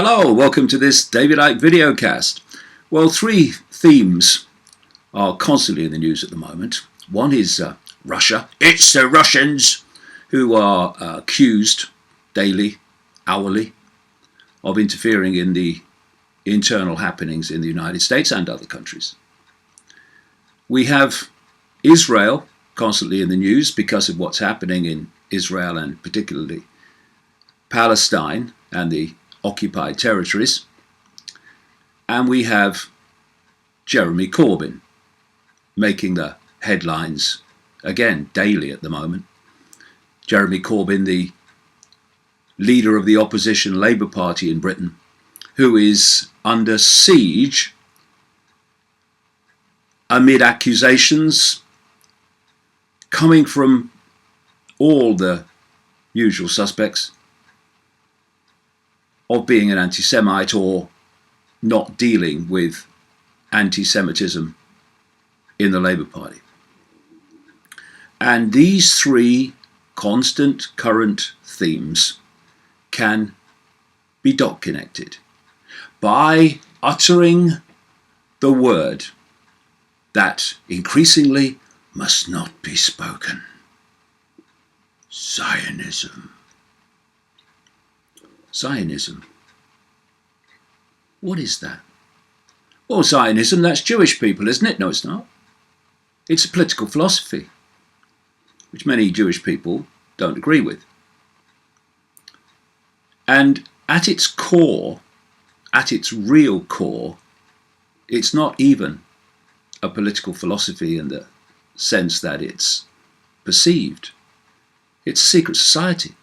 Hello, welcome to this David Icke videocast. Well, three themes are constantly in the news at the moment. One is Russia. It's the Russians who are accused daily, hourly, of interfering in the internal happenings in the United States and other countries. We have Israel constantly in the news because of what's happening in Israel and particularly Palestine and the occupied territories. And we have Jeremy Corbyn making the headlines again daily at the moment. Jeremy Corbyn, the leader of the opposition Labour Party in Britain, who is under siege amid accusations coming from all the usual suspects of being an anti-Semite or not dealing with anti-Semitism in the Labour Party. And these three constant current themes can be dot connected by uttering the word that increasingly must not be spoken: Zionism. Zionism. What is that? Well, Zionism, that's Jewish people, isn't it? No, it's not. It's a political philosophy, which many Jewish people don't agree with. And at its core, at its real core, it's not even a political philosophy in the sense that it's perceived. It's a secret society.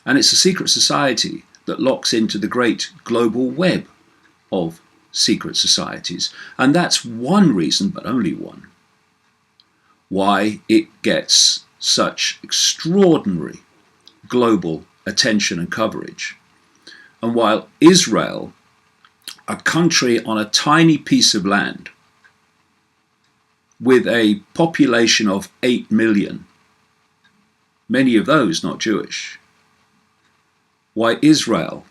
And it's a secret society that locks into the great global web of secret societies. And that's one reason, but only one, why it gets such extraordinary global attention and coverage. And while Israel, a country on a tiny piece of land with a population of 8 million, many of those not Jewish, why Israel,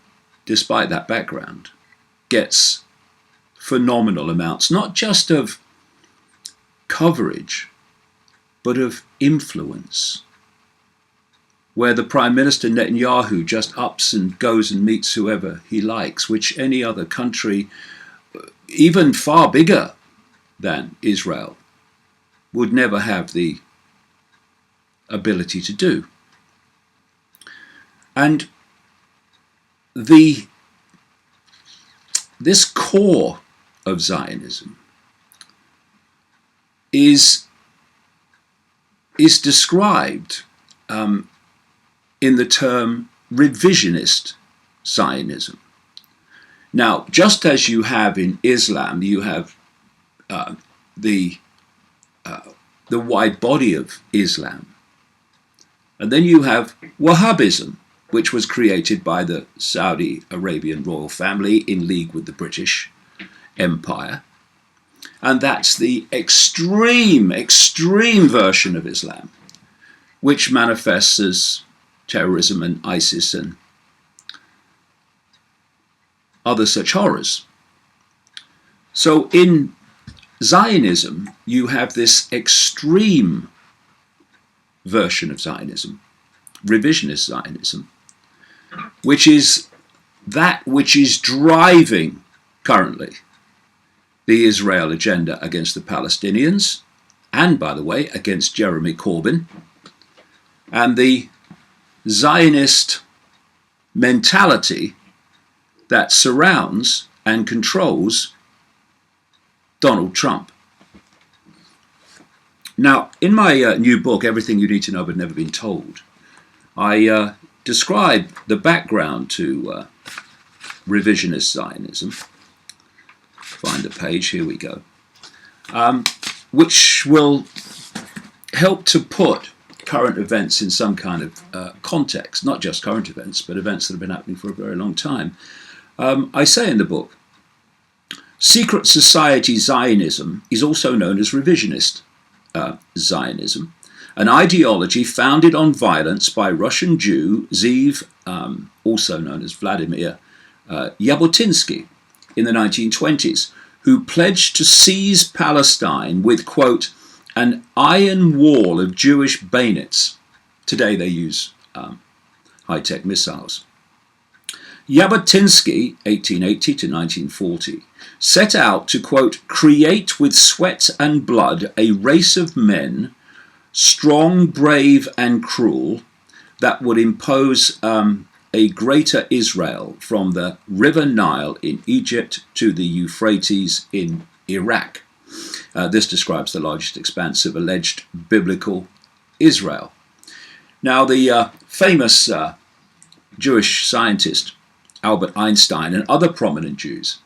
despite that background, gets phenomenal amounts, not just of coverage, but of influence, where the Prime Minister Netanyahu just ups and goes and meets whoever he likes, which any other country, even far bigger than Israel, would never have the ability to do. And this core of Zionism is described in the term revisionist Zionism. Now, just as you have in Islam, you have the wide body of Islam, and then you have Wahhabism, which was created by the Saudi Arabian royal family in league with the British Empire. And that's the extreme version of Islam, which manifests as terrorism and ISIS and other such horrors. So in Zionism, you have this extreme version of Zionism, revisionist Zionism, which is that which is driving currently the Israel agenda against the Palestinians, and, by the way, against Jeremy Corbyn, and the Zionist mentality that surrounds and controls Donald Trump. Now, in my new book, Everything You Need to Know But Never Been Told, I describe the background to revisionist Zionism. Find the page, here we go, which will help to put current events in some kind of context, not just current events, but events that have been happening for a very long time. I say in the book, secret society Zionism is also known as revisionist Zionism, an ideology founded on violence by Russian Jew Zeev, also known as Vladimir Jabotinsky in the 1920s, who pledged to seize Palestine with, quote, an iron wall of Jewish bayonets. Today they use high-tech missiles. Jabotinsky, 1880 to 1940, set out to, quote, create with sweat and blood a race of men, strong, brave, and cruel, that would impose a greater Israel from the River Nile in Egypt to the Euphrates in Iraq. This describes the largest expanse of alleged biblical Israel. Now, the famous Jewish scientist Albert Einstein and other prominent Jews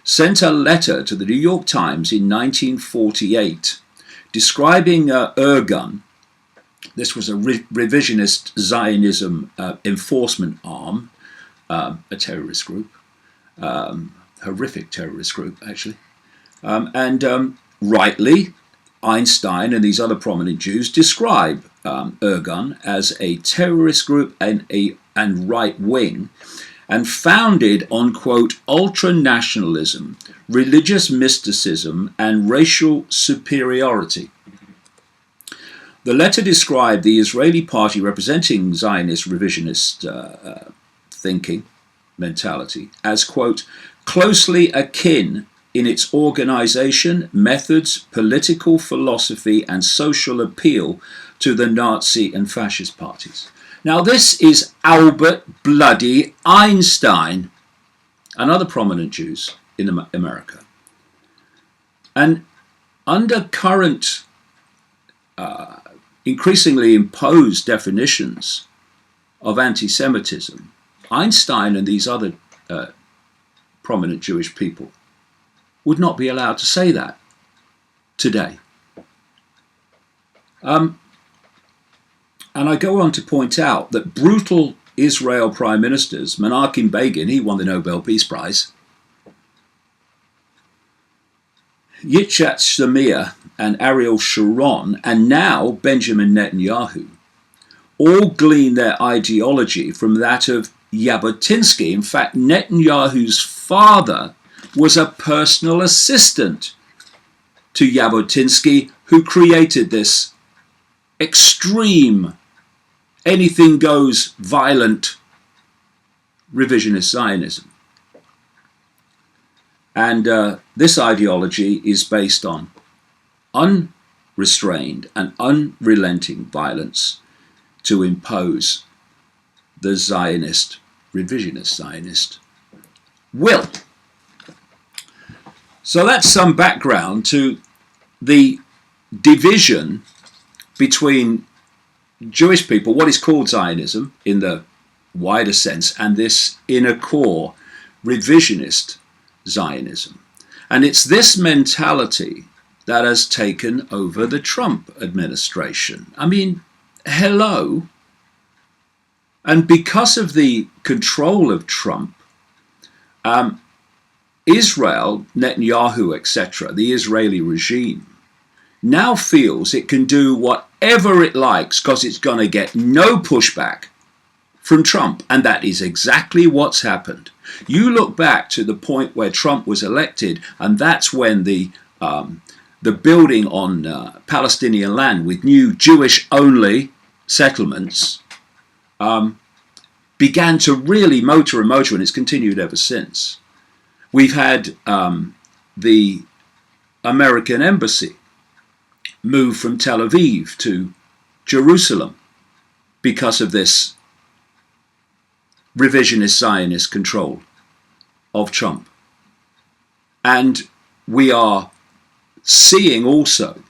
sent a letter to the New York Times in 1948 describing Irgun. This was a revisionist Zionism enforcement arm, a terrorist group, horrific terrorist group, actually. Rightly, Einstein and these other prominent Jews describe Irgun as a terrorist group and right-wing, and founded on, quote, ultra-nationalism, religious mysticism, and racial superiority. The letter described the Israeli party representing Zionist revisionist thinking, mentality, as, quote, closely akin in its organization, methods, political philosophy, and social appeal to the Nazi and fascist parties. Now, this is Albert bloody Einstein and other prominent Jews in America. And under current increasingly imposed definitions of anti-Semitism, Einstein and these other prominent Jewish people would not be allowed to say that today. And I go on to point out that brutal Israel prime ministers, Menachem Begin, he won the Nobel Peace Prize, Yitzhak Shamir and Ariel Sharon, and now Benjamin Netanyahu, all glean their ideology from that of Jabotinsky. In fact, Netanyahu's father was a personal assistant to Jabotinsky, who created this extreme, anything-goes, violent revisionist Zionism. And this ideology is based on unrestrained and unrelenting violence to impose the Zionist, revisionist Zionist will. So that's some background to the division between Jewish people, what is called Zionism in the wider sense, and this inner core revisionist Zionism. And it's this mentality that has taken over the Trump administration. I mean, hello. And because of the control of Trump, Israel, Netanyahu, etc., the Israeli regime, now feels it can do whatever it likes because it's going to get no pushback from Trump. And that is exactly what's happened. You look back to the point where Trump was elected, and that's when the building on Palestinian land with new Jewish-only settlements began to really motor, and it's continued ever since. We've had the American embassy move from Tel Aviv to Jerusalem because of this revisionist Zionist control of Trump. And we are seeing also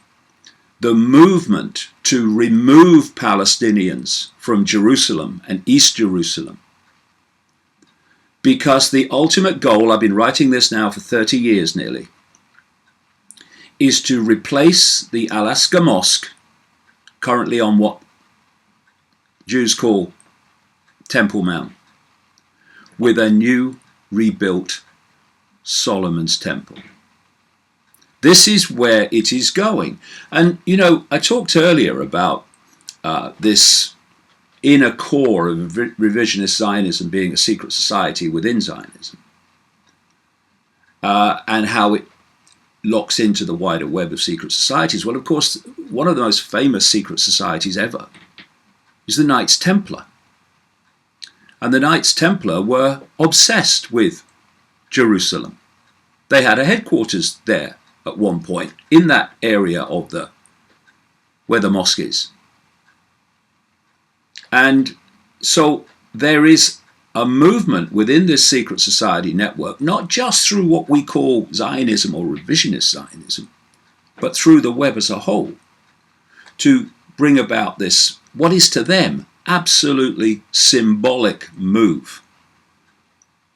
the movement to remove Palestinians from Jerusalem and East Jerusalem, because the ultimate goal, I've been writing this now for 30 years nearly, is to replace the Al-Aqsa Mosque, currently on what Jews call Temple Mount, with a new rebuilt Solomon's Temple. This is where it is going. And, you know, I talked earlier about this inner core of revisionist Zionism being a secret society within Zionism, and how it locks into the wider web of secret societies. Well, of course, one of the most famous secret societies ever is the Knights Templar. And the Knights Templar were obsessed with Jerusalem. They had a headquarters there at one point, in that area of where the mosque is. And so there is a movement within this secret society network, not just through what we call Zionism or revisionist Zionism, but through the web as a whole, to bring about this, what is to them, absolutely symbolic move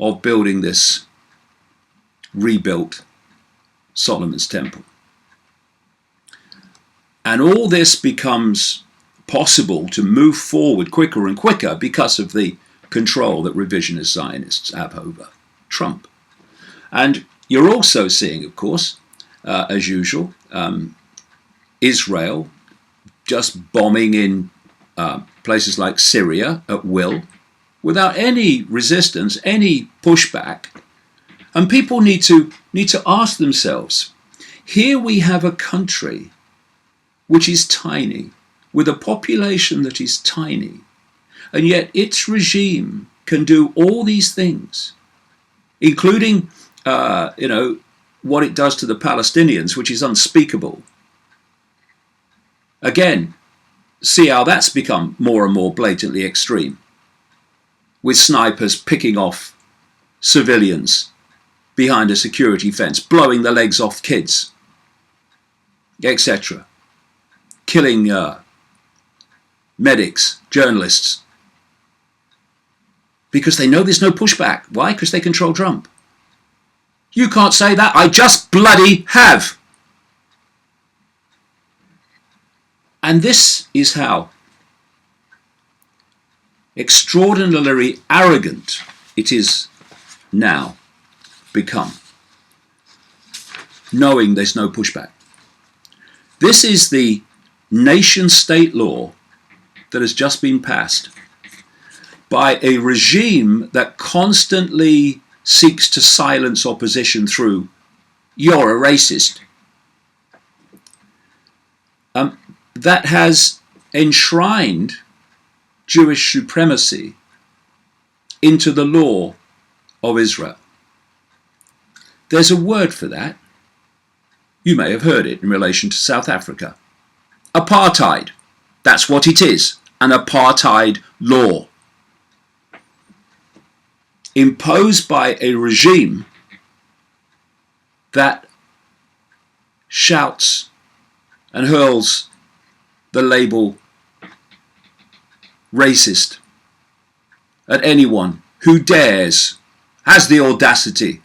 of building this rebuilt Solomon's Temple. And all this becomes possible to move forward quicker and quicker because of the control that revisionist Zionists have over Trump. And you're also seeing, of course, as usual, Israel just bombing in places like Syria at will, without any resistance, any pushback. And people need to ask themselves, here we have a country which is tiny, with a population that is tiny, and yet its regime can do all these things, including, what it does to the Palestinians, which is unspeakable. Again, see how that's become more and more blatantly extreme, with snipers picking off civilians behind a security fence, blowing the legs off kids, etc., killing medics, journalists, because they know there's no pushback. Why? Because they control Trump. You can't say that. I just bloody have. And this is how extraordinarily arrogant it is now become, knowing there's no pushback. This is the nation-state law that has just been passed by a regime that constantly seeks to silence opposition through, you're a racist. That has enshrined Jewish supremacy into the law of Israel. There's a word for that. You may have heard it in relation to South Africa. Apartheid. That's what it is. An apartheid law. Imposed by a regime that shouts and hurls the label racist at anyone who dares, has the audacity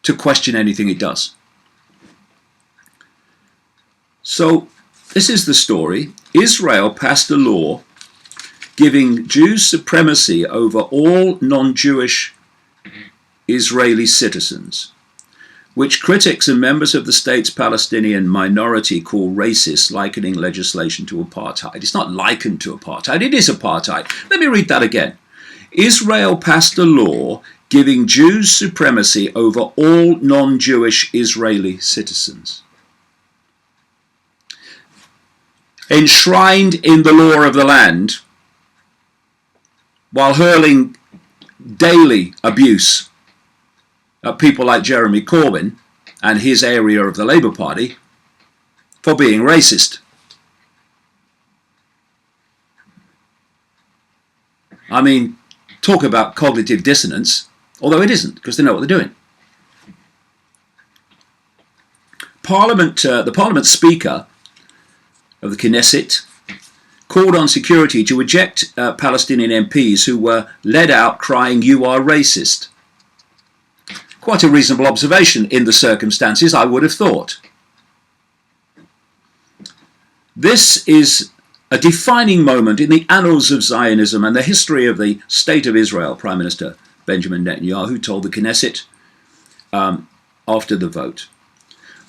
to question anything it does. So this is the story. Israel passed a law giving Jews supremacy over all non-Jewish Israeli citizens, which critics and members of the state's Palestinian minority call racist, likening legislation to apartheid. It's not likened to apartheid, it is apartheid. Let me read that again. Israel passed a law giving Jews supremacy over all non-Jewish Israeli citizens, enshrined in the law of the land, while hurling daily abuse at people like Jeremy Corbyn and his area of the Labour Party for being racist. I mean, talk about cognitive dissonance, although it isn't, because they know what they're doing. The Parliament Speaker of the Knesset called on security to eject Palestinian MPs who were led out crying, "You are racist." Quite a reasonable observation in the circumstances, I would have thought. This is a defining moment in the annals of Zionism and the history of the State of Israel. Prime Minister Benjamin Netanyahu told the Knesset after the vote.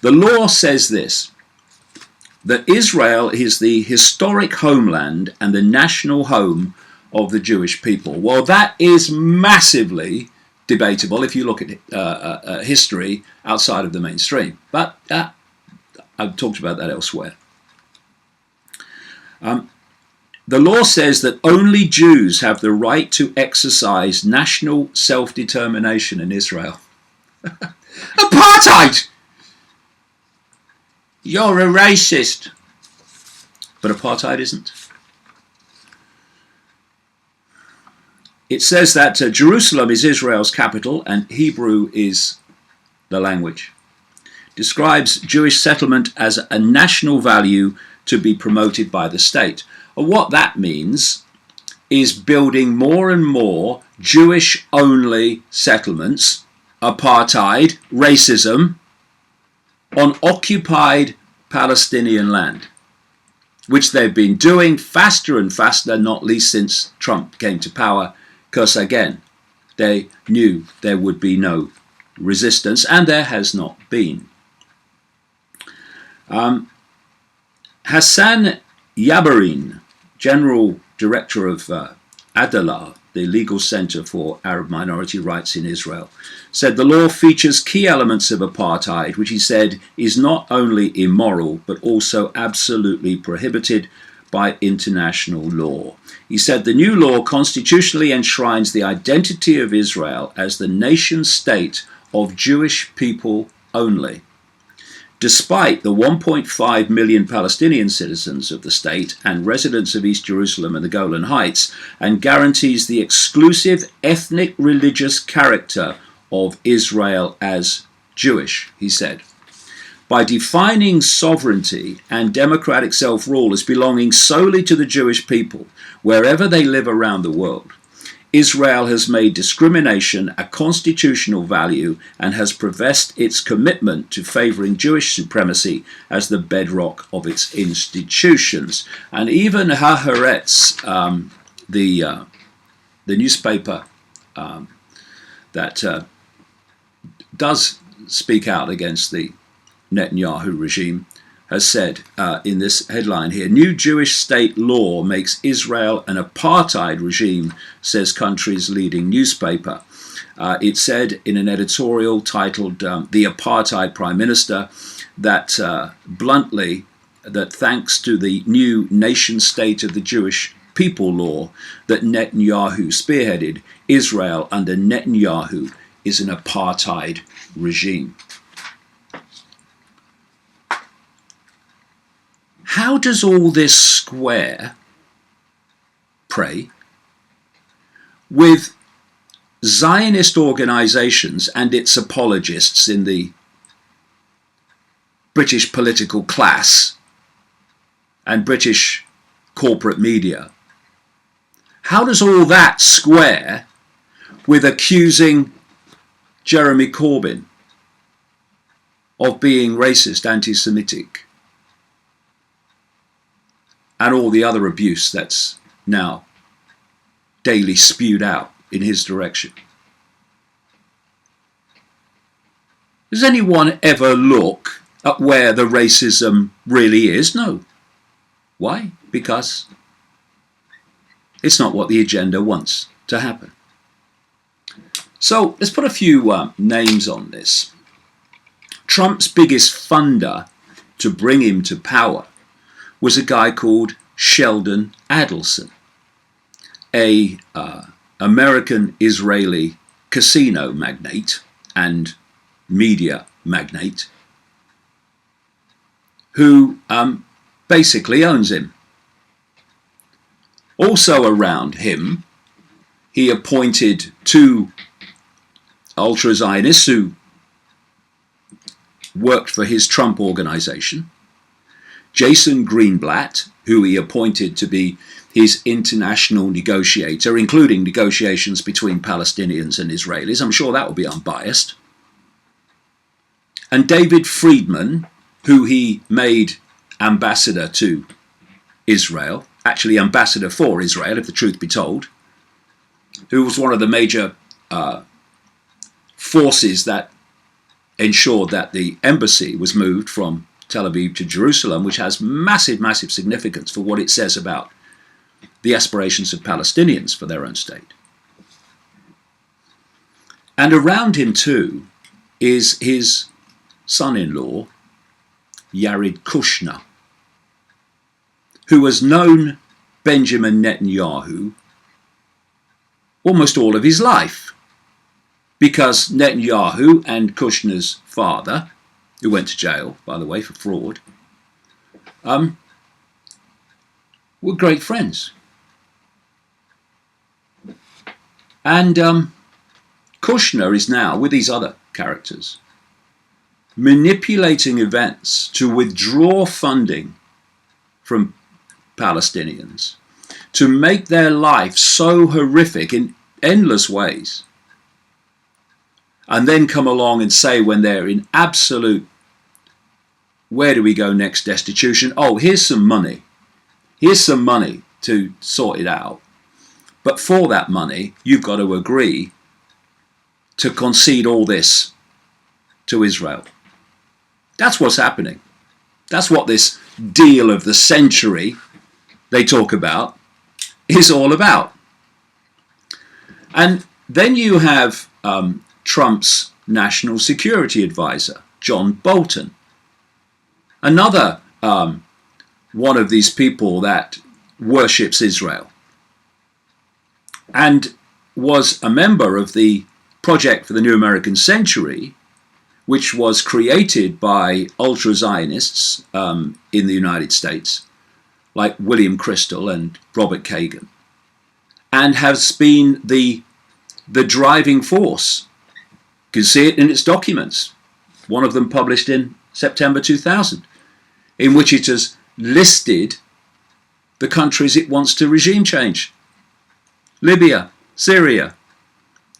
The law says this: that Israel is the historic homeland and the national home of the Jewish people. Well, that is massively debatable if you look at history outside of the mainstream. But I've talked about that elsewhere. The law says that only Jews have the right to exercise national self-determination in Israel. Apartheid! You're a racist. But apartheid isn't. It says that Jerusalem is Israel's capital and Hebrew is the language. Describes Jewish settlement as a national value to be promoted by the state. And what that means is building more and more Jewish-only settlements, apartheid, racism, on occupied Palestinian land, which they've been doing faster and faster, not least since Trump came to power, because again, they knew there would be no resistance, and there has not been. Hassan Yabarin, General Director of Adalah, the Legal Center for Arab Minority Rights in Israel, said the law features key elements of apartheid, which he said is not only immoral, but also absolutely prohibited by international law. He said the new law constitutionally enshrines the identity of Israel as the nation state of Jewish people only, despite the 1.5 million Palestinian citizens of the state and residents of East Jerusalem and the Golan Heights, and guarantees the exclusive ethnic religious character of Israel as Jewish, he said. By defining sovereignty and democratic self-rule as belonging solely to the Jewish people, wherever they live around the world, Israel has made discrimination a constitutional value and has professed its commitment to favouring Jewish supremacy as the bedrock of its institutions. And even Haaretz, the newspaper that does speak out against the Netanyahu regime, has said in this headline here, new Jewish state law makes Israel an apartheid regime, says country's leading newspaper. It said in an editorial titled The Apartheid Prime Minister that bluntly, that thanks to the new nation state of the Jewish people law that Netanyahu spearheaded, Israel under Netanyahu is an apartheid regime. How does all this square, pray, with Zionist organisations and its apologists in the British political class and British corporate media? How does all that square with accusing Jeremy Corbyn of being racist, anti-Semitic, and all the other abuse that's now daily spewed out in his direction? Does anyone ever look at where the racism really is? No. Why? Because it's not what the agenda wants to happen. So let's put a few names on this. Trump's biggest funder to bring him to power was a guy called Sheldon Adelson, a American-Israeli casino magnate and media magnate who basically owns him. Also around him, he appointed two ultra-Zionists who worked for his Trump organization, Jason Greenblatt, who he appointed to be his international negotiator, including negotiations between Palestinians and Israelis. I'm sure that will be unbiased. And David Friedman, who he made ambassador to Israel, actually ambassador for Israel, if the truth be told, who was one of the major forces that ensured that the embassy was moved from Tel Aviv to Jerusalem, which has massive, massive significance for what it says about the aspirations of Palestinians for their own state. And around him too is his son-in-law, Jared Kushner, who has known Benjamin Netanyahu almost all of his life, because Netanyahu and Kushner's father, who went to jail, by the way, for fraud, were great friends. And Kushner is now, with these other characters, manipulating events to withdraw funding from Palestinians, to make their life so horrific in endless ways, and then come along and say, when they're in absolute where do we go next destitution, oh, here's some money to sort it out, but for that money you've got to agree to concede all this to Israel. That's what's happening. That's what this deal of the century they talk about is all about. And then you have Trump's national security advisor, John Bolton, another one of these people that worships Israel, and was a member of the Project for the New American Century, which was created by ultra-Zionists in the United States, like William Crystal and Robert Kagan, and has been the driving force. You can see it in its documents, one of them published in September 2000, in which it has listed the countries it wants to regime change: Libya, Syria,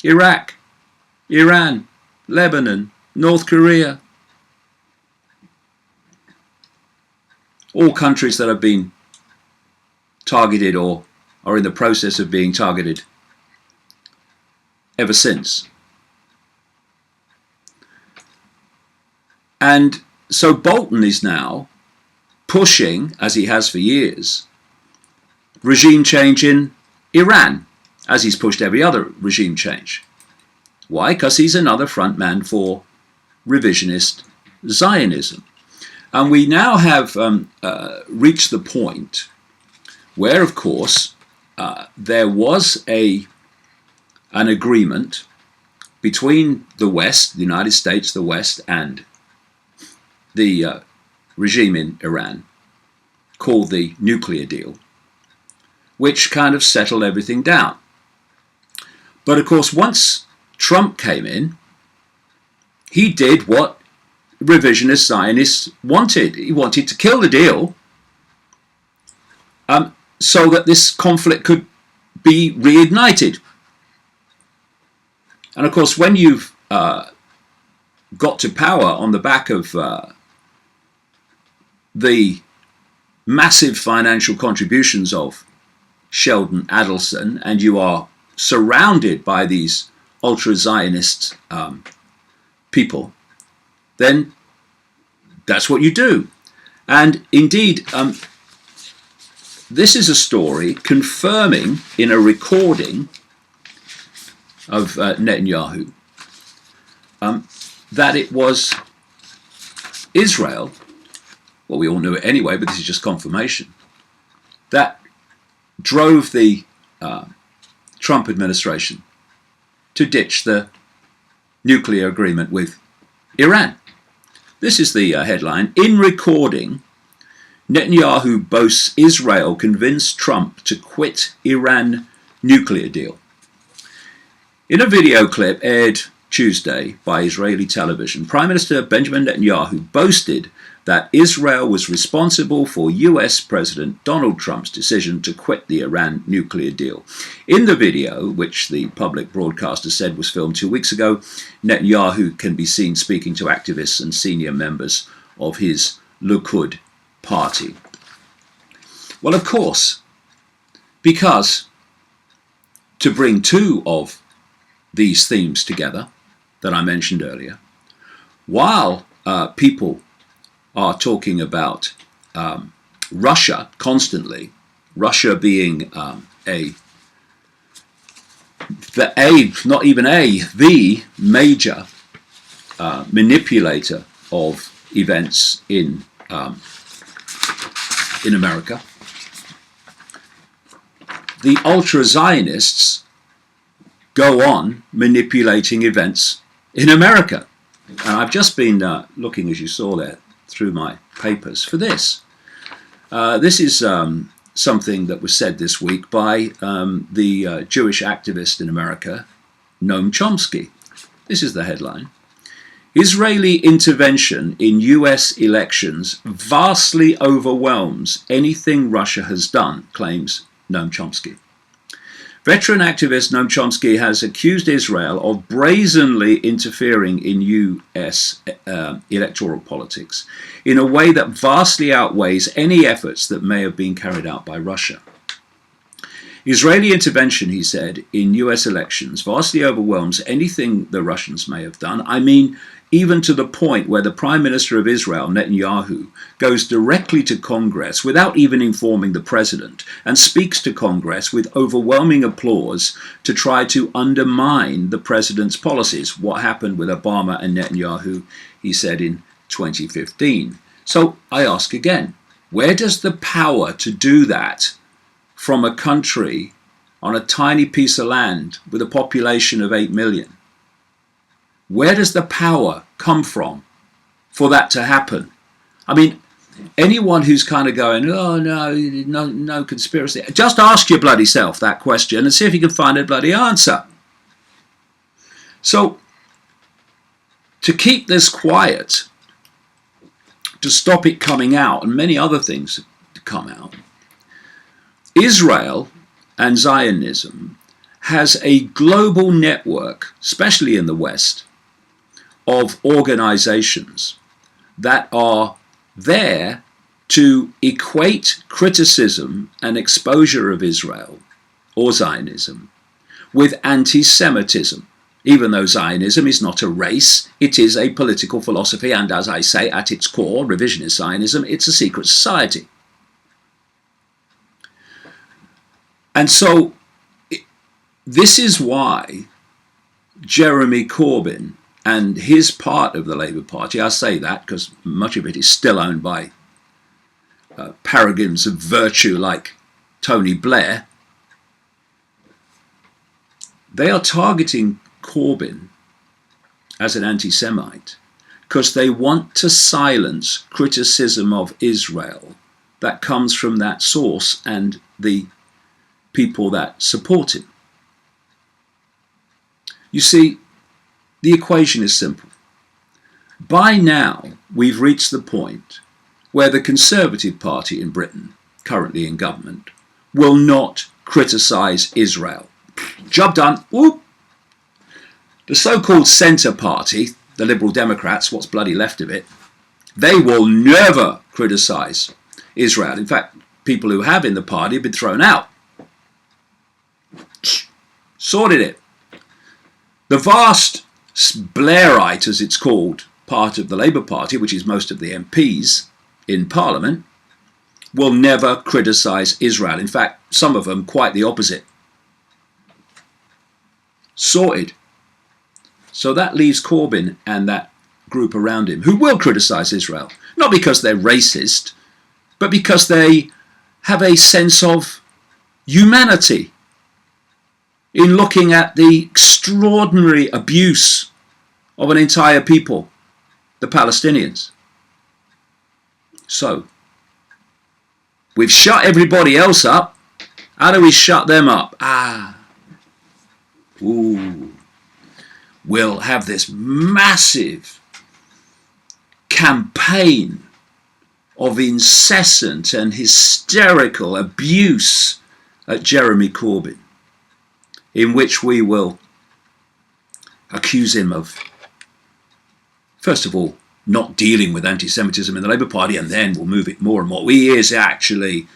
Iraq, Iran, Lebanon, North Korea. All countries that have been targeted or are in the process of being targeted ever since. And so Bolton is now pushing, as he has for years, regime change in Iran, as he's pushed every other regime change. Why? Because he's another front man for revisionist Zionism. And we now have reached the point where, of course, there was an agreement between the West, the United States, the West, and the regime in Iran, called the nuclear deal, which kind of settled everything down. But of course, once Trump came in, he did what revisionist Zionists wanted. He wanted to kill the deal so that this conflict could be reignited. And of course, when you've got to power on the back of the massive financial contributions of Sheldon Adelson, and you are surrounded by these ultra-Zionist people, then that's what you do. And indeed, this is a story confirming in a recording of Netanyahu that it was Israel, well, we all knew it anyway, but this is just confirmation, that drove the Trump administration to ditch the nuclear agreement with Iran. This is the headline. In recording, Netanyahu boasts Israel convinced Trump to quit Iran nuclear deal. In a video clip aired Tuesday by Israeli television, Prime Minister Benjamin Netanyahu boasted that Israel was responsible for US President Donald Trump's decision to quit the Iran nuclear deal. In the video, which the public broadcaster said was filmed 2 weeks ago, Netanyahu can be seen speaking to activists and senior members of his Likud party. Well, of course, because to bring two of these themes together that I mentioned earlier, while people are talking about Russia constantly, Russia being the major manipulator of events in America. The ultra-Zionists go on manipulating events in America. And I've just been looking, as you saw there, through my papers for this. This is something that was said this week by the Jewish activist in America, Noam Chomsky. This is the headline. Israeli intervention in US elections vastly overwhelms anything Russia has done, claims Noam Chomsky. Veteran activist Noam Chomsky has accused Israel of brazenly interfering in US electoral politics in a way that vastly outweighs any efforts that may have been carried out by Russia. Israeli intervention, he said, in US elections vastly overwhelms anything the Russians may have done. I mean, even to the point where the Prime Minister of Israel, Netanyahu, goes directly to Congress without even informing the President and speaks to Congress with overwhelming applause to try to undermine the President's policies. What happened with Obama and Netanyahu, he said in 2015. So I ask again, where does the power to do that from a country on a tiny piece of land with a population of 8 million? Where does the power come from for that to happen? I mean, anyone who's kind of going, oh no conspiracy, just ask your bloody self that question and see if you can find a bloody answer. So, to keep this quiet, to stop it coming out, and many other things to come out, Israel and Zionism has a global network, especially in the West, of organizations that are there to equate criticism and exposure of Israel or Zionism with anti-Semitism. Even though Zionism is not a race, it is a political philosophy, and as I say, at its core, revisionist Zionism, it's a secret society. And so this is why Jeremy Corbyn and his part of the Labour Party, I say that because much of it is still owned by paragons of virtue like Tony Blair, they are targeting Corbyn as an anti-Semite because they want to silence criticism of Israel that comes from that source and the people that support him. You see, the equation is simple. By now, we've reached the point where the Conservative Party in Britain, currently in government, will not criticise Israel. Job done. Whoop. The so-called Centre Party, the Liberal Democrats, what's bloody left of it, they will never criticise Israel. In fact, people who have in the party have been thrown out. Sorted it. The vast Blairite, as it's called, part of the Labour Party, which is most of the MPs in Parliament, will never criticise Israel. In fact, some of them quite the opposite. Sorted. So that leaves Corbyn and that group around him, who will criticise Israel, not because they're racist, but because they have a sense of humanity in looking at the extraordinary abuse of an entire people, the Palestinians. So, we've shut everybody else up. How do we shut them up? We'll have this massive campaign of incessant and hysterical abuse at Jeremy Corbyn, in which we will accuse him of, first of all, not dealing with anti-Semitism in the Labour Party, and then we'll move it more and more. He is actually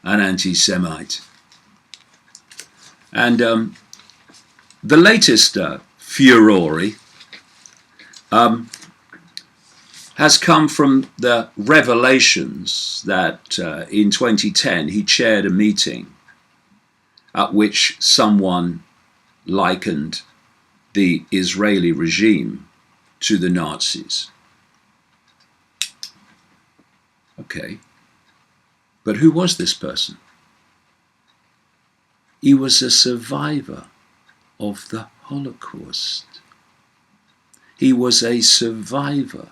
an anti-Semite. And the latest furore has come from the revelations that in 2010 he chaired a meeting at which someone likened the Israeli regime to the Nazis. Okay, but who was this person? He was a survivor of the Holocaust. He was a survivor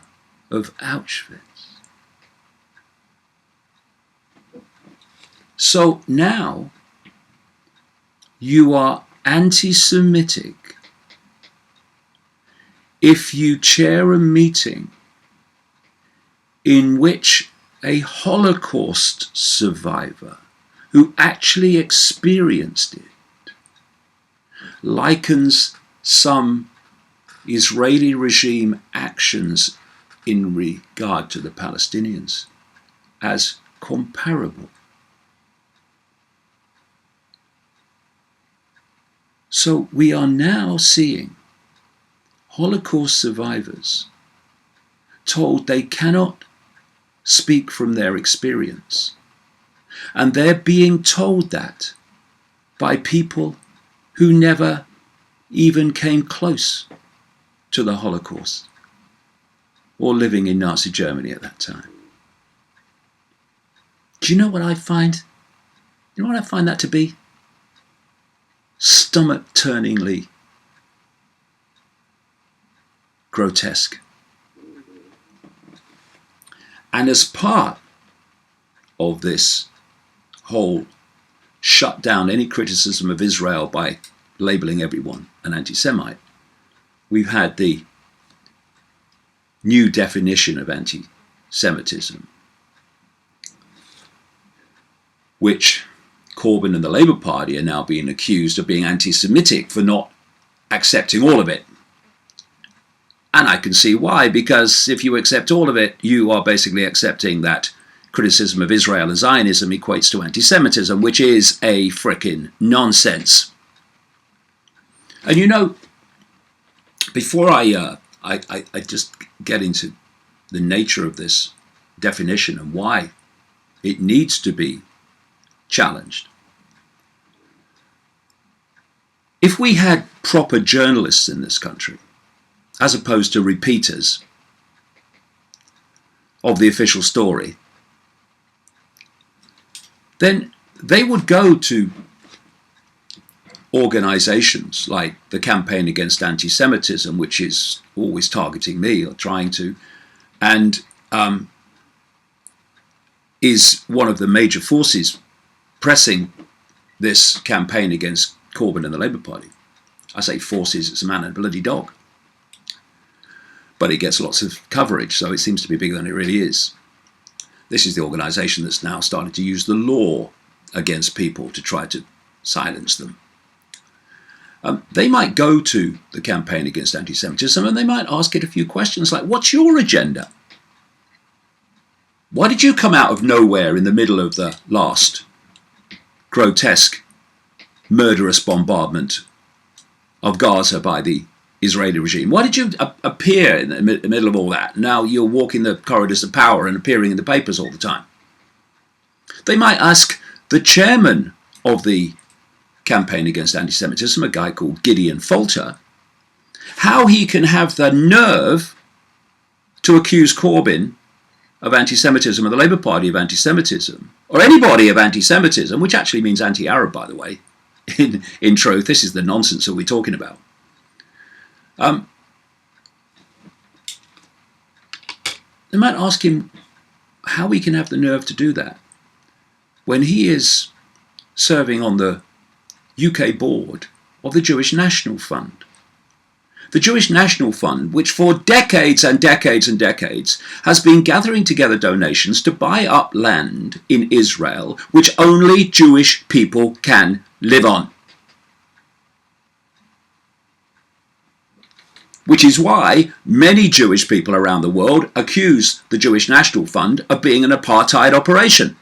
of Auschwitz. So now you are anti-Semitic if you chair a meeting in which a Holocaust survivor who actually experienced it likens some Israeli regime actions in regard to the Palestinians as comparable. So we are now seeing Holocaust survivors told they cannot speak from their experience. And they're being told that by people who never even came close to the Holocaust or living in Nazi Germany at that time. Do you know what I find? You know what I find that to be? Stomach-turningly grotesque. And as part of this whole shut down any criticism of Israel by labeling everyone an anti-Semite, we've had the new definition of anti-Semitism, which Corbyn and the Labour Party are now being accused of being anti-Semitic for not accepting all of it. And I can see why, because if you accept all of it, you are basically accepting that criticism of Israel and Zionism equates to anti-Semitism, which is a frickin' nonsense. And you know, before I just get into the nature of this definition and why it needs to be challenged, if we had proper journalists in this country, as opposed to repeaters of the official story, then they would go to organizations like the Campaign Against Anti-Semitism, which is always targeting me or trying to, and is one of the major forces pressing this campaign against Corbyn and the Labour Party. I say forces, it's a man and a bloody dog. But it gets lots of coverage, so it seems to be bigger than it really is. This is the organisation that's now started to use the law against people to try to silence them. They might go to the Campaign Against Anti-Semitism and they might ask it a few questions like, what's your agenda? Why did you come out of nowhere in the middle of the last grotesque, murderous bombardment of Gaza by the Israeli regime? Why did you appear in the middle of all that? Now you're walking the corridors of power and appearing in the papers all the time. They might ask the chairman of the Campaign Against Anti-Semitism, a guy called Gideon Falter, how he can have the nerve to accuse Corbyn of anti-Semitism, or the Labour Party of anti-Semitism, or anybody of anti-Semitism, which actually means anti-Arab, by the way. In truth, this is the nonsense that we're talking about. They might ask him how he can have the nerve to do that when he is serving on the UK board of the Jewish National Fund. The Jewish National Fund, which for decades and decades and decades has been gathering together donations to buy up land in Israel which only Jewish people can live on. Which is why many Jewish people around the world accuse the Jewish National Fund of being an apartheid operation.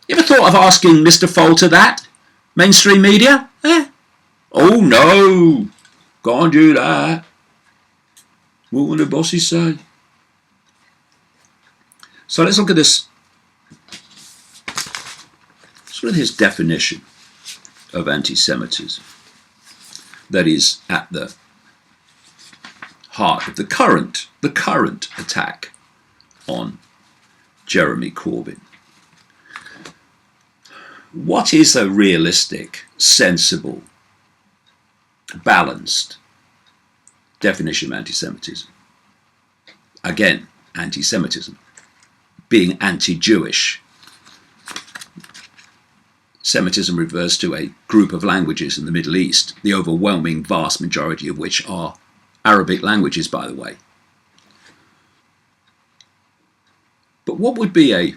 You ever thought of asking Mr. Falter that? Mainstream media? Oh no, can't do that. What will the bosses say? So let's look at this. Let's look at his definition of anti-Semitism that is at the heart of the current attack on Jeremy Corbyn. What is a realistic, sensible, balanced definition of anti-Semitism? Again, anti-Semitism, being anti-Jewish. Semitism refers to a group of languages in the Middle East, the overwhelming vast majority of which are Arabic languages, by the way. But what would be a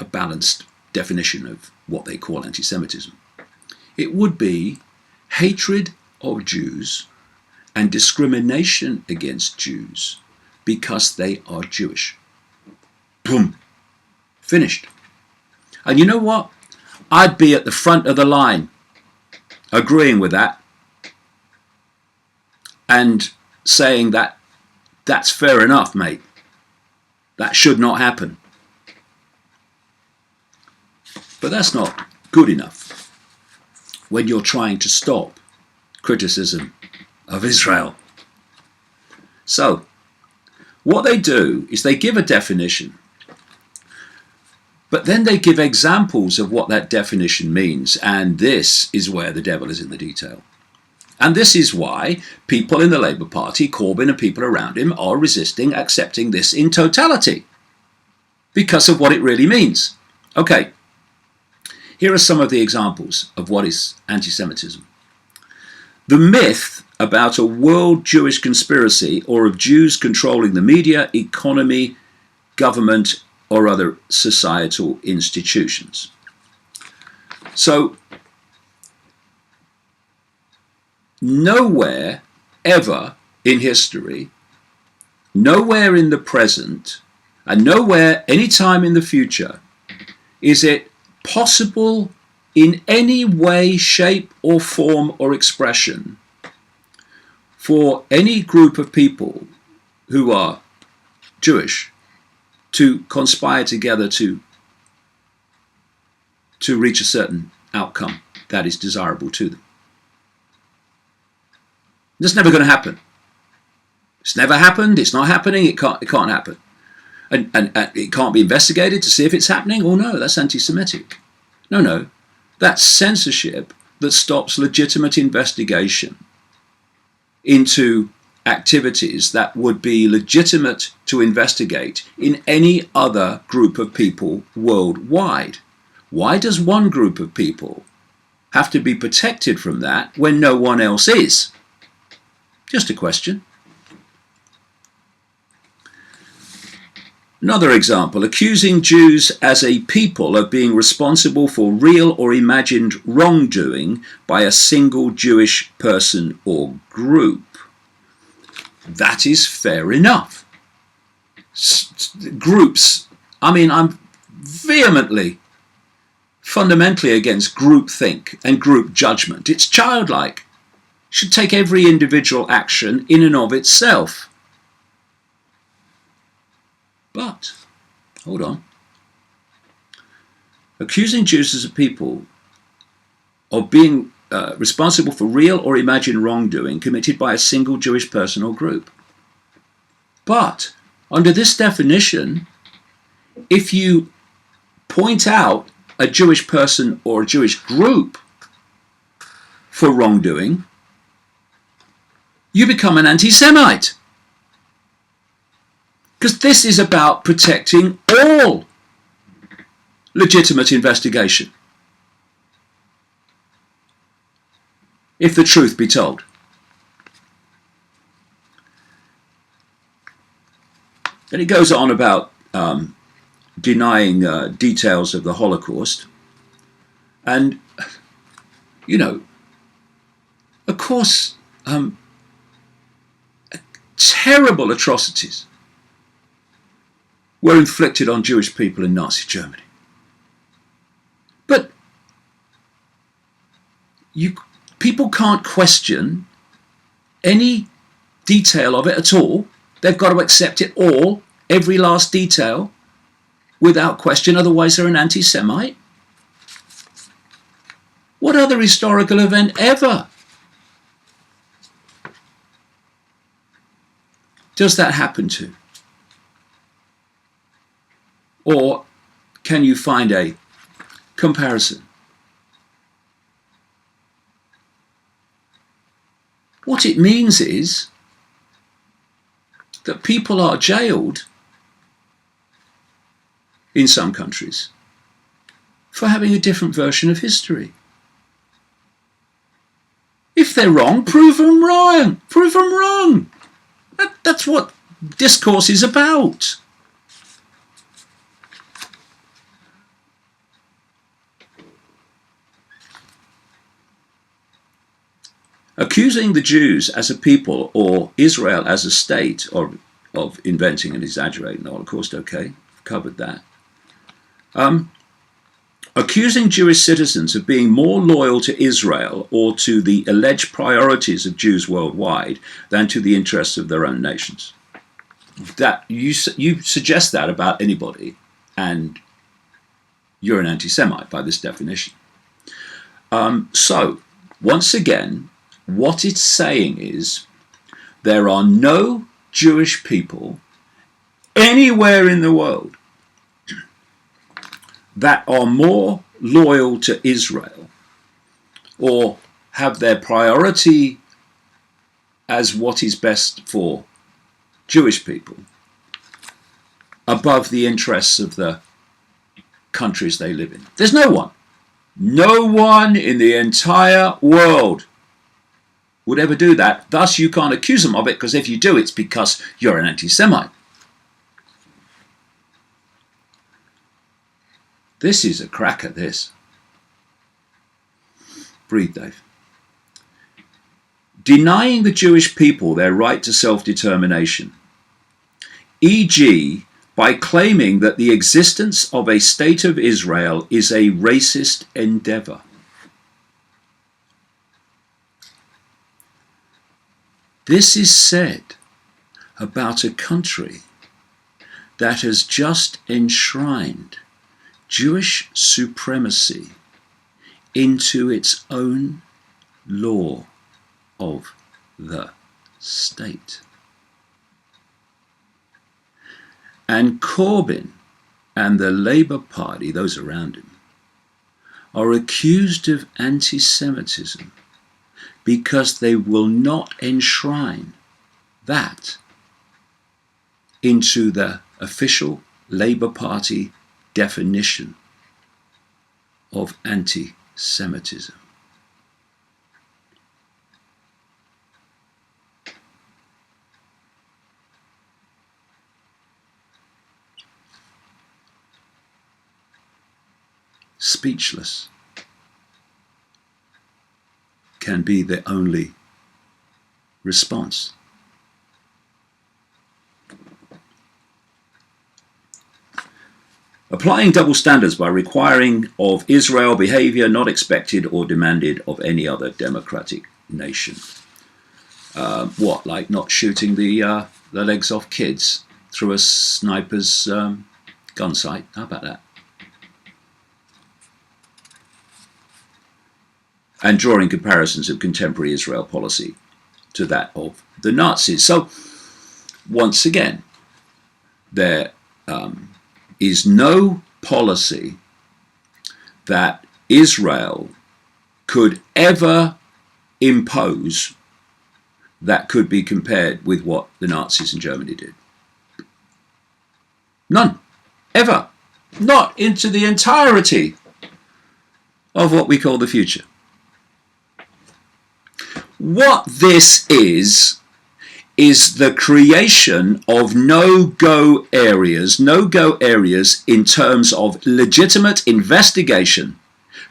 balanced definition of what they call anti-Semitism? It would be hatred of Jews and discrimination against Jews because they are Jewish. Boom. Finished. And you know what? I'd be at the front of the line agreeing with that and saying that that's fair enough, mate. That should not happen. But that's not good enough when you're trying to stop criticism of Israel. So, what they do is they give a definition, but then they give examples of what that definition means, and this is where the devil is in the detail. And this is why people in the Labour Party, Corbyn and people around him, are resisting accepting this in totality, because of what it really means. Okay, here are some of the examples of what is anti-Semitism. The myth about a world Jewish conspiracy or of Jews controlling the media, economy, government, or other societal institutions. So, nowhere ever in history, nowhere in the present, and nowhere any time in the future is it possible in any way, shape or form or expression for any group of people who are Jewish to conspire together to reach a certain outcome that is desirable to them. That's never going to happen. It's never happened. It's not happening. It can't happen. And it can't be investigated to see if it's happening. Oh no, that's anti-Semitic. No, that's censorship that stops legitimate investigation into activities that would be legitimate to investigate in any other group of people worldwide. Why does one group of people have to be protected from that when no one else is? Just a question. Another example, accusing Jews as a people of being responsible for real or imagined wrongdoing by a single Jewish person or group. That is fair enough. Groups, I'm vehemently, fundamentally against groupthink and group judgment. It's childlike. Should take every individual action in and of itself. But, hold on. Accusing Jews as a people of being responsible for real or imagined wrongdoing committed by a single Jewish person or group. But, under this definition, if you point out a Jewish person or a Jewish group for wrongdoing, you become an anti-Semite. Because this is about protecting all legitimate investigation, if the truth be told. And it goes on about denying details of the Holocaust. And, of course, terrible atrocities were inflicted on Jewish people in Nazi Germany. But people can't question any detail of it at all. They've got to accept it all, every last detail, without question, otherwise they're an anti-Semite. What other historical event ever does that happen to? Or can you find a comparison? What it means is that people are jailed in some countries for having a different version of history. If they're wrong, prove them wrong. Prove them wrong. That's what discourse is about. Accusing the Jews as a people or Israel as a state of inventing and exaggerating the Holocaust, okay, covered that. Accusing Jewish citizens of being more loyal to Israel or to the alleged priorities of Jews worldwide than to the interests of their own nations. That you suggest that about anybody, and you're an anti-Semite by this definition. So, once again, what it's saying is there are no Jewish people anywhere in the world that are more loyal to Israel or have their priority as what is best for Jewish people above the interests of the countries they live in. There's no one. No one in the entire world would ever do that. Thus, you can't accuse them of it, because if you do, it's because you're an anti-Semite. This is a cracker, this. Breathe, Dave. Denying the Jewish people their right to self-determination, e.g., by claiming that the existence of a state of Israel is a racist endeavor. This is said about a country that has just enshrined Jewish supremacy into its own law of the state. And Corbyn and the Labour Party, those around him, are accused of anti-Semitism because they will not enshrine that into the official Labour Party definition of anti-Semitism. Speechless can be the only response. Applying double standards by requiring of Israel behavior not expected or demanded of any other democratic nation. What, like not shooting the legs off kids through a sniper's gun sight? How about that? And drawing comparisons of contemporary Israel policy to that of the Nazis. So, once again, there is no policy that Israel could ever impose that could be compared with what the Nazis in Germany did. None. Ever. Not into the entirety of what we call the future. What this is the creation of no-go areas in terms of legitimate investigation,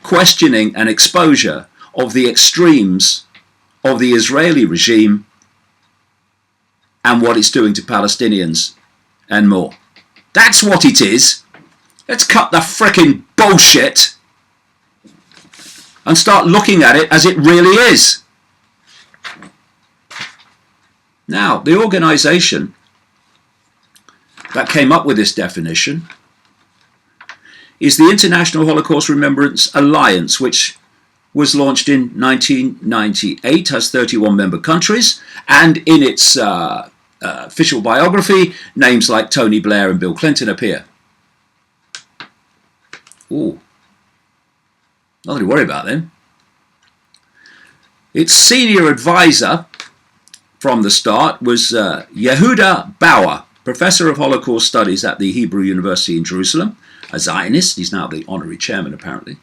questioning and exposure of the extremes of the Israeli regime and what it's doing to Palestinians and more. That's what it is. Let's cut the frickin' bullshit and start looking at it as it really is. Now, the organisation that came up with this definition is the International Holocaust Remembrance Alliance, which was launched in 1998, has 31 member countries, and in its official biography, names like Tony Blair and Bill Clinton appear. Ooh, nothing to worry about then. Its senior advisor from the start was Yehuda Bauer, professor of Holocaust Studies at the Hebrew University in Jerusalem, a Zionist. He's now the honorary chairman, apparently.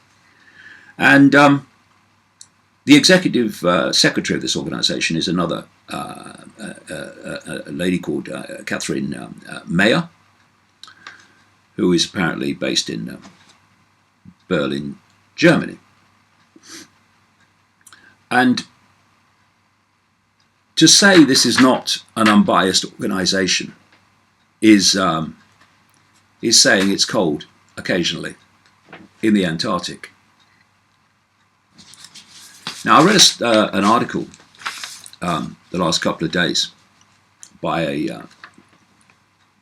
And the executive secretary of this organization is another a lady called Catherine Mayer, who is apparently based in Berlin, Germany. And to say this is not an unbiased organisation is saying it's cold occasionally in the Antarctic. Now, I read an article the last couple of days by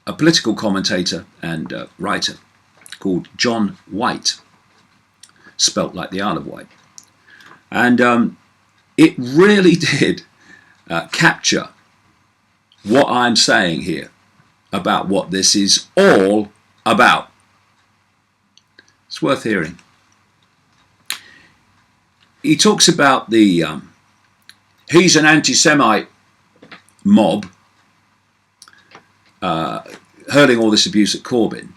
a political commentator and writer called John White, spelt like the Isle of Wight. And it really did capture what I'm saying here about what this is all about. It's worth hearing. He talks about the he's an anti-Semite mob hurling all this abuse at Corbyn.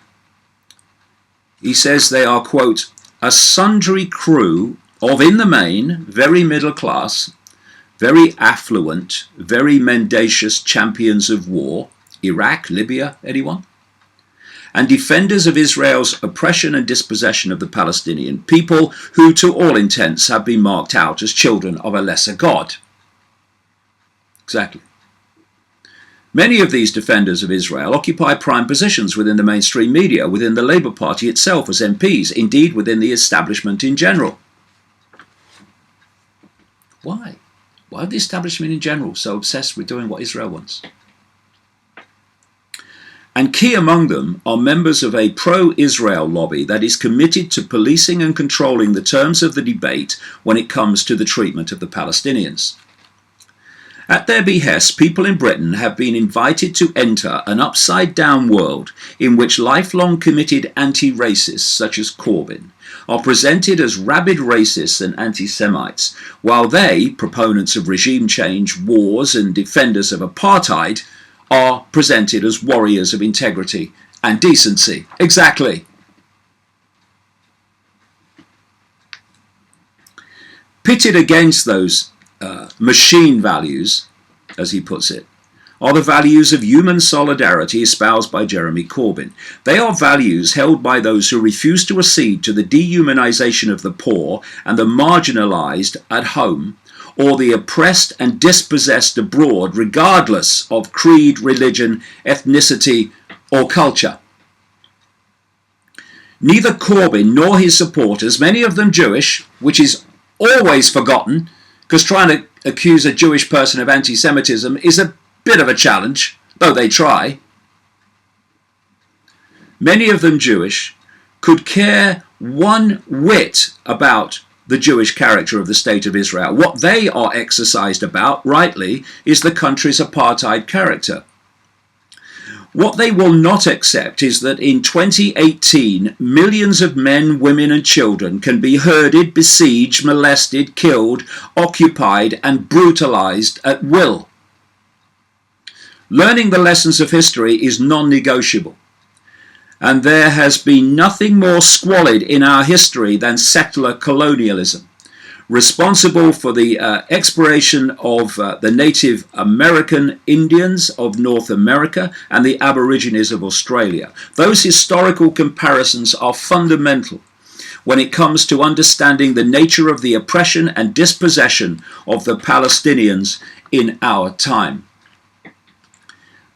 He says they are, quote, a sundry crew of, in the main, very middle class, very affluent, very mendacious champions of war, Iraq, Libya, anyone? And defenders of Israel's oppression and dispossession of the Palestinian people, who to all intents have been marked out as children of a lesser God. Exactly. Many of these defenders of Israel occupy prime positions within the mainstream media, within the Labour Party itself as MPs, indeed within the establishment in general. Why? Why are the establishment in general so obsessed with doing what Israel wants? And key among them are members of a pro-Israel lobby that is committed to policing and controlling the terms of the debate when it comes to the treatment of the Palestinians. At their behest, people in Britain have been invited to enter an upside-down world in which lifelong committed anti-racists, such as Corbyn, are presented as rabid racists and anti-Semites, while they, proponents of regime change, wars and defenders of apartheid, are presented as warriors of integrity and decency. Exactly. Pitted against those machine values, as he puts it, are the values of human solidarity espoused by Jeremy Corbyn. They are values held by those who refuse to accede to the dehumanization of the poor and the marginalized at home, or the oppressed and dispossessed abroad, regardless of creed, religion, ethnicity, or culture. Neither Corbyn nor his supporters, many of them Jewish, which is always forgotten, because trying to accuse a Jewish person of anti-Semitism is a bit of a challenge, though they try. Many of them Jewish could care one whit about the Jewish character of the State of Israel. What they are exercised about, rightly, is the country's apartheid character. What they will not accept is that in 2018, millions of men, women and children can be herded, besieged, molested, killed, occupied and brutalized at will. Learning the lessons of history is non-negotiable. And there has been nothing more squalid in our history than settler colonialism, responsible for the expiration of the Native American Indians of North America and the Aborigines of Australia. Those historical comparisons are fundamental when it comes to understanding the nature of the oppression and dispossession of the Palestinians in our time.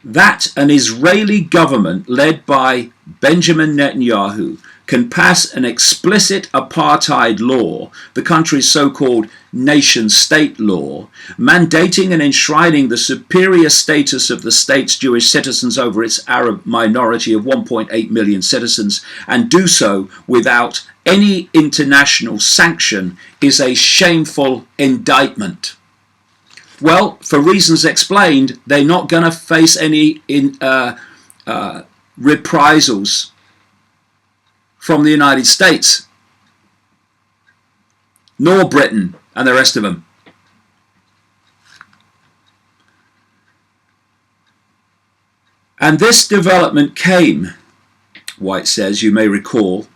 that an Israeli government led by Benjamin Netanyahu can pass an explicit apartheid law, the country's so-called nation-state law, mandating and enshrining the superior status of the state's Jewish citizens over its Arab minority of 1.8 million citizens, and do so without any international sanction, is a shameful indictment. Well, for reasons explained, they're not going to face any reprisals from the United States, nor Britain and the rest of them. And this development came, White says, you may recall,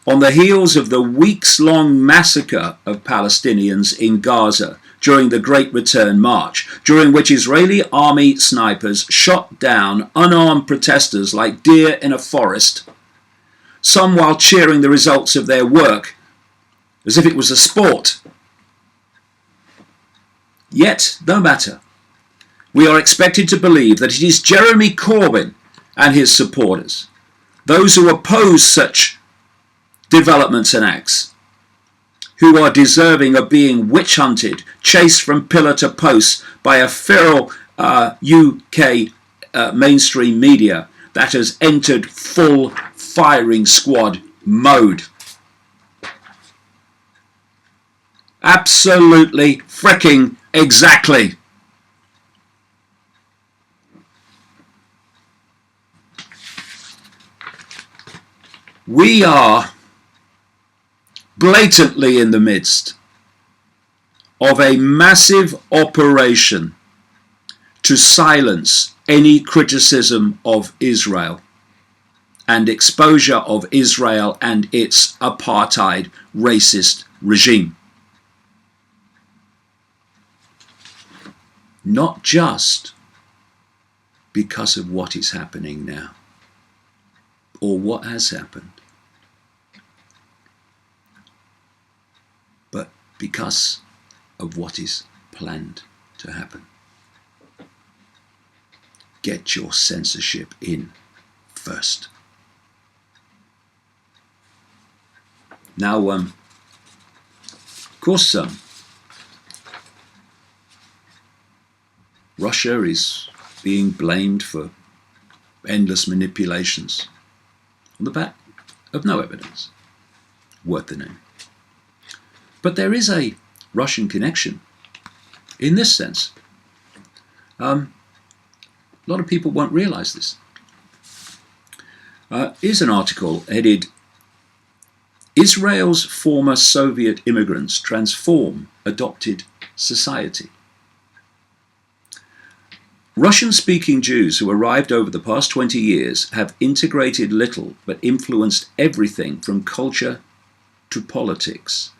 on the heels of the weeks-long massacre of Palestinians in Gaza during the Great Return March, during which Israeli army snipers shot down unarmed protesters like deer in a forest, some while cheering the results of their work as if it was a sport. Yet, no matter, we are expected to believe that it is Jeremy Corbyn and his supporters, those who oppose such developments and acts, who are deserving of being witch-hunted, chased from pillar to post by a feral UK mainstream media that has entered full firing squad mode. Absolutely fricking exactly. We are blatantly in the midst of a massive operation to silence any criticism of Israel and exposure of Israel and its apartheid racist regime. Not just because of what is happening now or what has happened, but because of what is planned to happen. Get your censorship in first. Now, of course, Russia is being blamed for endless manipulations on the back of no evidence worth the name. But there is a Russian connection in this sense. A lot of people won't realize this. Here's an article headed, Israel's former Soviet immigrants transform adopted society. Russian-speaking Jews who arrived over the past 20 years have integrated little but influenced everything from culture to politics.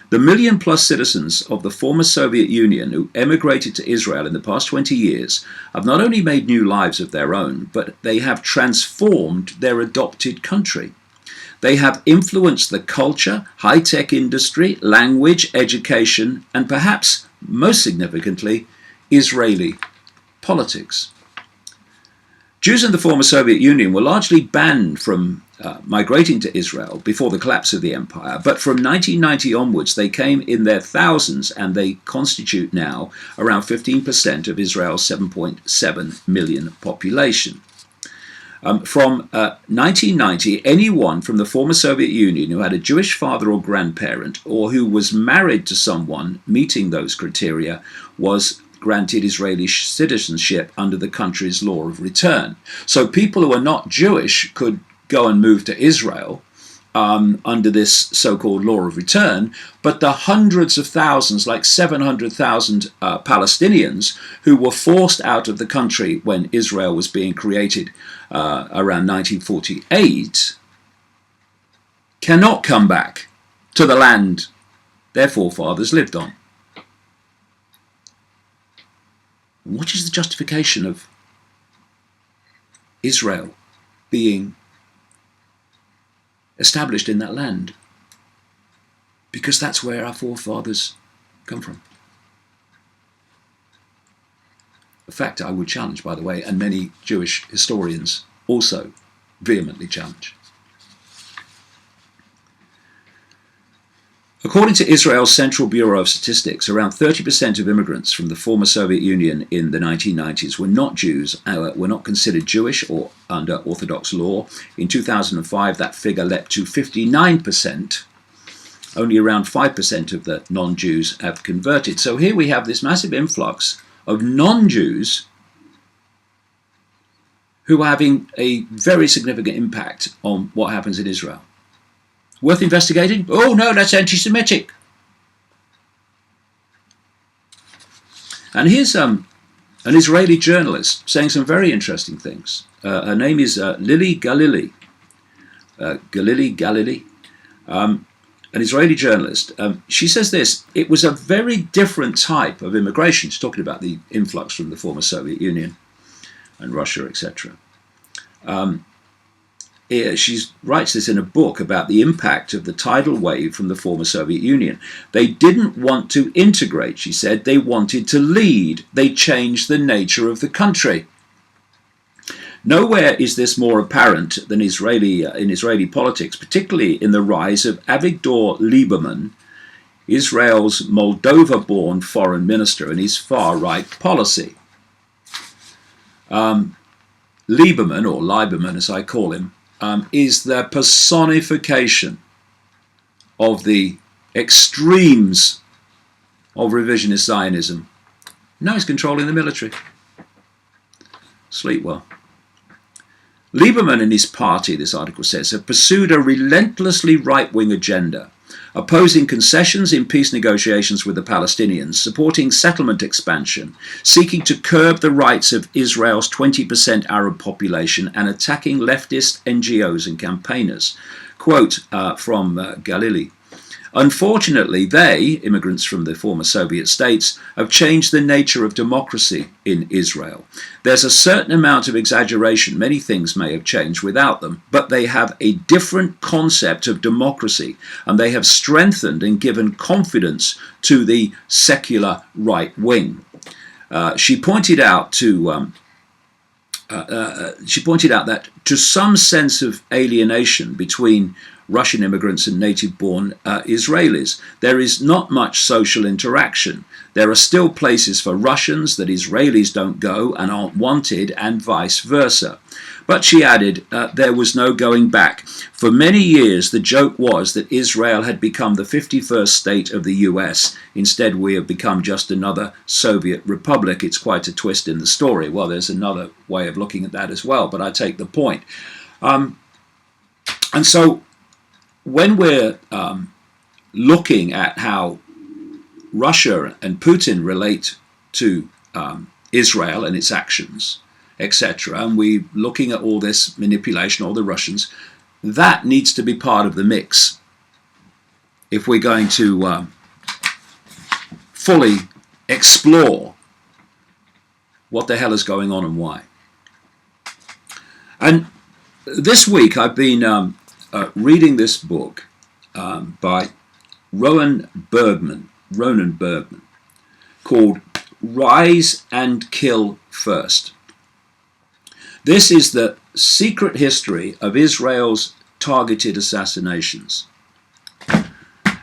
The million-plus citizens of the former Soviet Union who emigrated to Israel in the past 20 years have not only made new lives of their own, but they have transformed their adopted country. They have influenced the culture, high-tech industry, language, education, and perhaps most significantly, Israeli politics. Jews in the former Soviet Union were largely banned from migrating to Israel before the collapse of the empire, but from 1990 onwards they came in their thousands, and they constitute now around 15% of Israel's 7.7 million population. From 1990, anyone from the former Soviet Union who had a Jewish father or grandparent, or who was married to someone meeting those criteria, was granted Israeli citizenship under the country's law of return. So people who are not Jewish could go and move to Israel under this so-called law of return, but the hundreds of thousands, like 700,000 Palestinians who were forced out of the country when Israel was being created around 1948, cannot come back to the land their forefathers lived on. What is the justification of Israel being established in that land? Because that's where our forefathers come from. A fact I would challenge, by the way, and many Jewish historians also vehemently challenge. According to Israel's Central Bureau of Statistics, around 30% of immigrants from the former Soviet Union in the 1990s were not Jews, were not considered Jewish or under Orthodox law. In 2005, that figure leapt to 59%. Only around 5% of the non-Jews have converted. So here we have this massive influx of non-Jews who are having a very significant impact on what happens in Israel. Worth investigating? Oh no, that's anti-Semitic. And here's an Israeli journalist saying some very interesting things. Her name is Lily Galili. Galili. An Israeli journalist. She says this: it was a very different type of immigration. She's talking about the influx from the former Soviet Union and Russia, etc. She writes this in a book about the impact of the tidal wave from the former Soviet Union. They didn't want to integrate, she said. They wanted to lead. They changed the nature of the country. Nowhere is this more apparent than in Israeli politics, particularly in the rise of Avigdor Lieberman, Israel's Moldova-born foreign minister, and his far-right policy. Lieberman, or Lieberman as I call him, is the personification of the extremes of revisionist Zionism. Now he's controlling the military. Sleep well. Lieberman and his party, this article says, have pursued a relentlessly right-wing agenda, opposing concessions in peace negotiations with the Palestinians, supporting settlement expansion, seeking to curb the rights of Israel's 20% Arab population, and attacking leftist NGOs and campaigners. Quote from Galili: unfortunately, they, immigrants from the former Soviet states, have changed the nature of democracy in Israel. There's a certain amount of exaggeration. Many things may have changed without them, but they have a different concept of democracy, and they have strengthened and given confidence to the secular right wing. She pointed out that to some sense of alienation between Russian immigrants and native-born Israelis, there is not much social interaction. There are still places for Russians that Israelis don't go and aren't wanted, and vice versa. But she added, there was no going back. For many years, the joke was that Israel had become the 51st state of the US. Instead, we have become just another Soviet republic. It's quite a twist in the story. Well, there's another way of looking at that as well, but I take the point. And so, when we're looking at how Russia and Putin relate to Israel and its actions, etc., and we're looking at all this manipulation, all the Russians, that needs to be part of the mix if we're going to fully explore what the hell is going on and why. And this week I've been reading this book by Ronan Bergman, called Rise and Kill First. This is the secret history of Israel's targeted assassinations.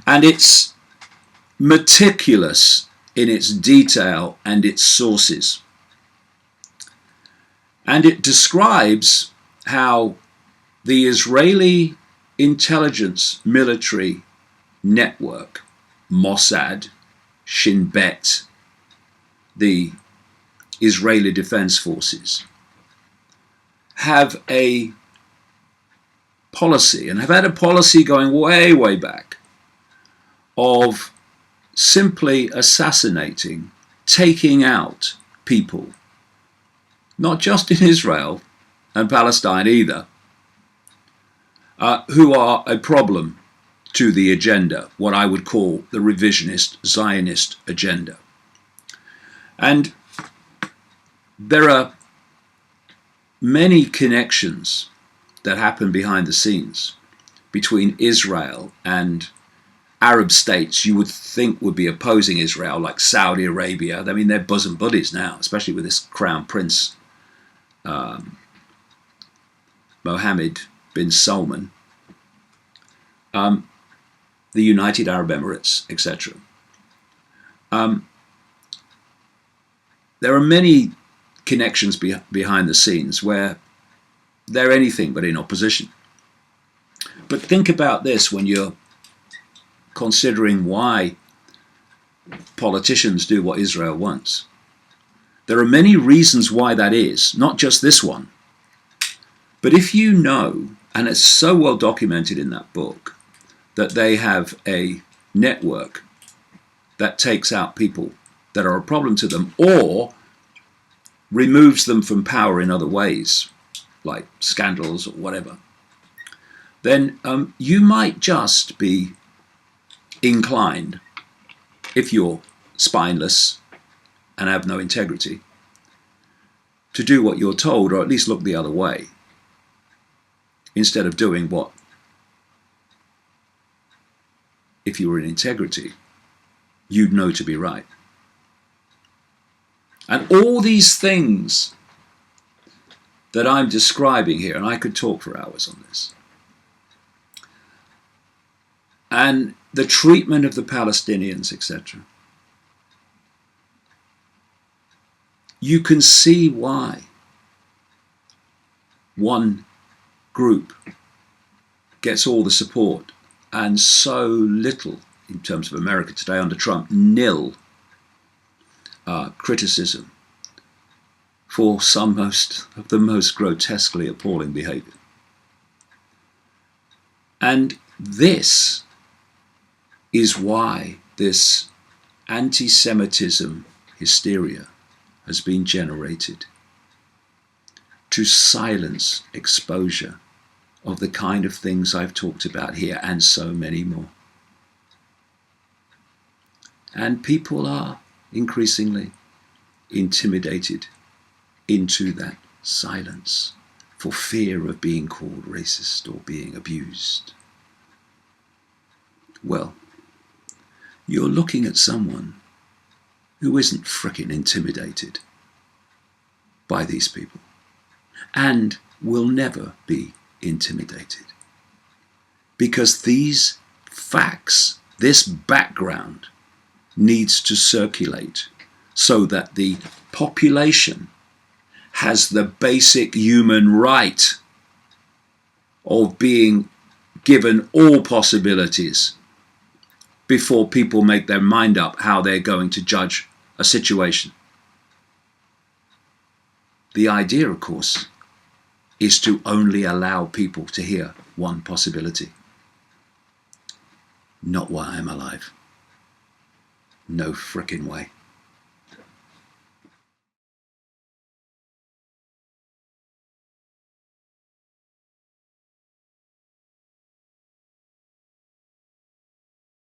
And it's meticulous in its detail and its sources. And it describes how the Israeli intelligence military network, Mossad, Shin Bet, the Israeli Defense Forces, have a policy, and have had a policy going way, way back, of simply assassinating, taking out people, not just in Israel and Palestine either, who are a problem to the agenda, what I would call the revisionist Zionist agenda. And there are many connections that happen behind the scenes between Israel and Arab states you would think would be opposing Israel, like Saudi Arabia. I mean, they're bosom buddies now, especially with this Crown Prince Mohammed bin Salman, the United Arab Emirates, etc. There are many connections behind the scenes where they're anything but in opposition. But think about this when you're considering why politicians do what Israel wants. There are many reasons why that is, not just this one. But if you know, and it's so well documented in that book, that they have a network that takes out people that are a problem to them or removes them from power in other ways, like scandals or whatever, then you might just be inclined, if you're spineless and have no integrity, to do what you're told, or at least look the other way, instead of doing what, if you were in integrity, you'd know to be right. And all these things that I'm describing here, and I could talk for hours on this, and the treatment of the Palestinians, etc., you can see why one group gets all the support and so little, in terms of America today under Trump, nil criticism for some of the most grotesquely appalling behavior. And this is why this anti-Semitism hysteria has been generated, to silence exposure of the kind of things I've talked about here and so many more. And people are increasingly intimidated into that silence for fear of being called racist or being abused. Well, you're looking at someone who isn't frickin' intimidated by these people and will never be intimidated, because these facts, this background, needs to circulate so that the population has the basic human right of being given all possibilities before people make their mind up how they're going to judge a situation. The idea, of course, is to only allow people to hear one possibility. Not why I'm alive. No frickin' way.